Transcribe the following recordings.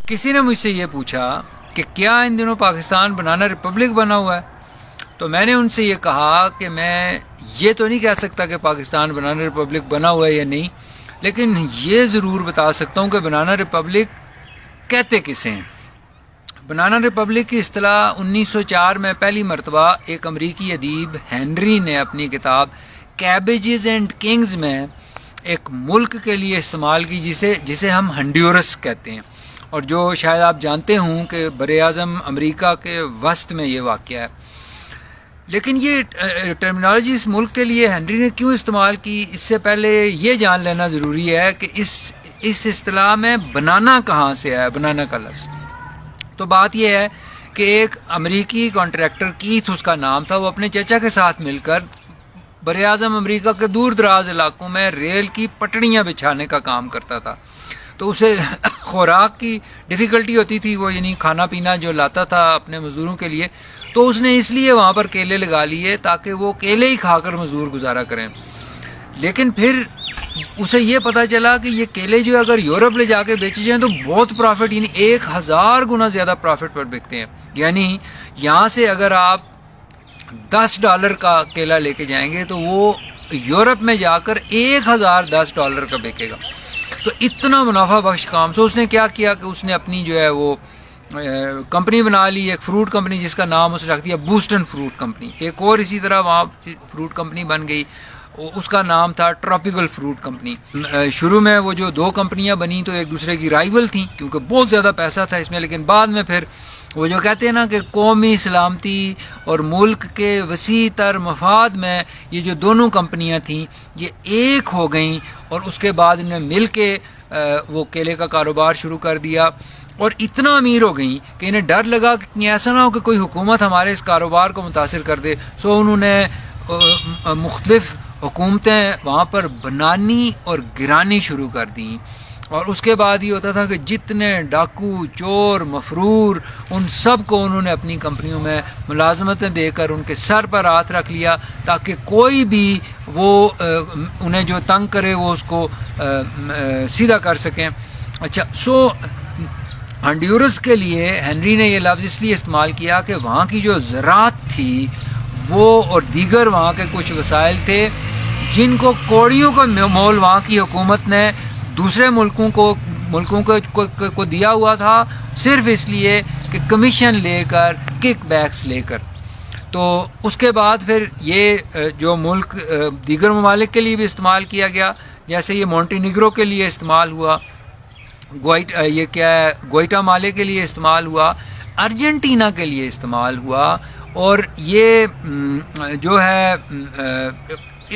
کسی نے مجھ سے یہ پوچھا کہ کیا ان دنوں پاکستان بنانا ریپبلک بنا ہوا ہے؟ تو میں نے ان سے یہ کہا کہ میں یہ تو نہیں کہہ سکتا کہ پاکستان بنانا ریپبلک بنا ہوا ہے یا نہیں، لیکن یہ ضرور بتا سکتا ہوں کہ بنانا ریپبلک کہتے کسے ہیں۔ بنانا ریپبلک کی اصطلاح 1904 میں پہلی مرتبہ ایک امریکی ادیب ہینری نے اپنی کتاب کیبیجز اینڈ کنگز میں ایک ملک کے لیے استعمال کی جسے ہم ہنڈیورس کہتے ہیں، اور جو شاید آپ جانتے ہوں کہ براعظم امریکہ کے وسط میں یہ واقعہ ہے۔ لیکن یہ ٹرمینالوجی اس ملک کے لیے ہنری نے کیوں استعمال کی، اس سے پہلے یہ جان لینا ضروری ہے کہ اس اصطلاح میں بنانا کہاں سے ہے، بنانا کا لفظ۔ تو بات یہ ہے کہ ایک امریکی کانٹریکٹر کیتھ اس کا نام تھا، وہ اپنے چچا کے ساتھ مل کر براعظم امریکہ کے دور دراز علاقوں میں ریل کی پٹڑیاں بچھانے کا کام کرتا تھا۔ تو اسے خوراک کی ڈیفیکلٹی ہوتی تھی، وہ یعنی کھانا پینا جو لاتا تھا اپنے مزدوروں کے لیے، تو اس نے اس لیے وہاں پر کیلے لگا لیے تاکہ وہ کیلے ہی کھا کر مزدور گزارا کریں۔ لیکن پھر اسے یہ پتہ چلا کہ یہ کیلے جو اگر یورپ لے جا کے بیچے جائیں تو بہت پرافٹ، یعنی 1000 گنا زیادہ پرافٹ پر بکتے ہیں۔ یعنی یہاں سے اگر آپ $10 کا کیلا لے کے جائیں گے تو وہ یورپ میں جا کر $1010 کا بکے گا۔ تو اتنا منافع بخش کام سے اس نے کیا کیا کہ اس نے اپنی جو ہے وہ کمپنی بنا لی، ایک فروٹ کمپنی جس کا نام اس نے رکھ دیا بوسٹن فروٹ کمپنی۔ ایک اور اسی طرح وہاں فروٹ کمپنی بن گئی، اس کا نام تھا ٹراپیکل فروٹ کمپنی۔ شروع میں وہ جو دو کمپنیاں بنی تو ایک دوسرے کی رائیول تھیں کیونکہ بہت زیادہ پیسہ تھا اس میں، لیکن بعد میں پھر وہ جو کہتے ہیں نا کہ قومی سلامتی اور ملک کے وسیع تر مفاد میں یہ جو دونوں کمپنیاں تھیں یہ ایک ہو گئیں، اور اس کے بعد انہیں مل کے وہ کیلے کا کاروبار شروع کر دیا، اور اتنا امیر ہو گئیں کہ انہیں ڈر لگا کہ ایسا نہ ہو کہ کوئی حکومت ہمارے اس کاروبار کو متاثر کر دے۔ سو انہوں نے مختلف حکومتیں وہاں پر بنانی اور گرانی شروع کر دیں، اور اس کے بعد یہ ہوتا تھا کہ جتنے ڈاکو، چور، مفرور، ان سب کو انہوں نے اپنی کمپنیوں میں ملازمتیں دے کر ان کے سر پر ہاتھ رکھ لیا تاکہ کوئی بھی وہ انہیں جو تنگ کرے وہ اس کو سیدھا کر سکیں۔ اچھا، سو ہنڈیورس کے لیے ہنری نے یہ لفظ اس لیے استعمال کیا کہ وہاں کی جو زراعت تھی وہ اور دیگر وہاں کے کچھ وسائل تھے جن کو کوڑیوں کا مول وہاں کی حکومت نے دوسرے ملکوں کو دیا ہوا تھا، صرف اس لیے کہ کمیشن لے کر، کک بیکس لے کر۔ تو اس کے بعد پھر یہ جو ملک دیگر ممالک کے لیے بھی استعمال کیا گیا، جیسے یہ مونٹی نیگرو کے لیے استعمال ہوا، یہ کیا ہے گوئٹا مالے کے لیے استعمال ہوا، ارجنٹینا کے لیے استعمال ہوا، اور یہ جو ہے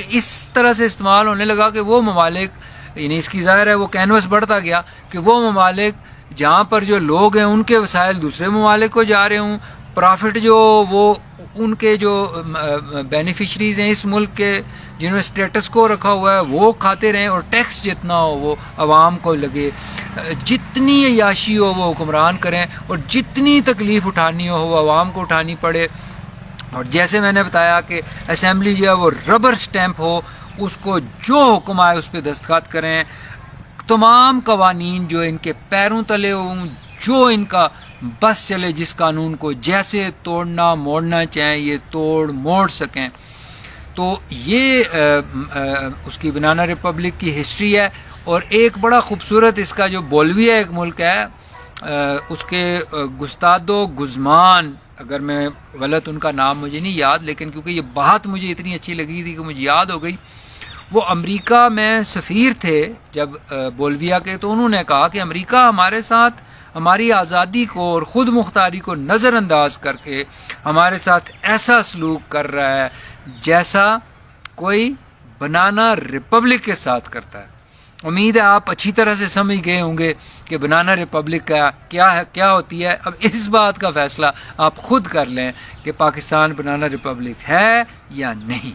اس طرح سے استعمال ہونے لگا کہ وہ ممالک، یعنی اس کی ظاہر ہے وہ کینوس بڑھتا گیا کہ وہ ممالک جہاں پر جو لوگ ہیں ان کے وسائل دوسرے ممالک کو جا رہے ہوں، پرافٹ جو وہ ان کے جو بینیفیشریز ہیں اس ملک کے جنہوں نے اسٹیٹس کو رکھا ہوا ہے وہ کھاتے رہیں، اور ٹیکس جتنا ہو وہ عوام کو لگے، جتنی عیاشی ہو وہ حکمران کریں، اور جتنی تکلیف اٹھانی ہو وہ عوام کو اٹھانی پڑے۔ اور جیسے میں نے بتایا کہ اسمبلی جو ہے وہ ربر سٹیمپ ہو، اس کو جو حکم آئے اس پہ دستخط کریں، تمام قوانین جو ان کے پیروں تلے ہوں، جو ان کا بس چلے، جس قانون کو جیسے توڑنا موڑنا چاہیں یہ توڑ موڑ سکیں۔ تو یہ اس کی بنانا ریپبلک کی ہسٹری ہے۔ اور ایک بڑا خوبصورت اس کا جو بولیویا ایک ملک ہے، اس کے گستادو گزمان، اگر میں غلط ان کا نام مجھے نہیں یاد، لیکن کیونکہ یہ بات مجھے اتنی اچھی لگی تھی کہ مجھے یاد ہو گئی، وہ امریکہ میں سفیر تھے جب بولیویا کے، تو انہوں نے کہا کہ امریکہ ہمارے ساتھ ہماری آزادی کو اور خود مختاری کو نظر انداز کر کے ہمارے ساتھ ایسا سلوک کر رہا ہے جیسا کوئی بنانا ریپبلک کے ساتھ کرتا ہے۔ امید ہے آپ اچھی طرح سے سمجھ گئے ہوں گے کہ بنانا ریپبلک کا کیا ہوتی ہے۔ اب اس بات کا فیصلہ آپ خود کر لیں کہ پاکستان بنانا ریپبلک ہے یا نہیں۔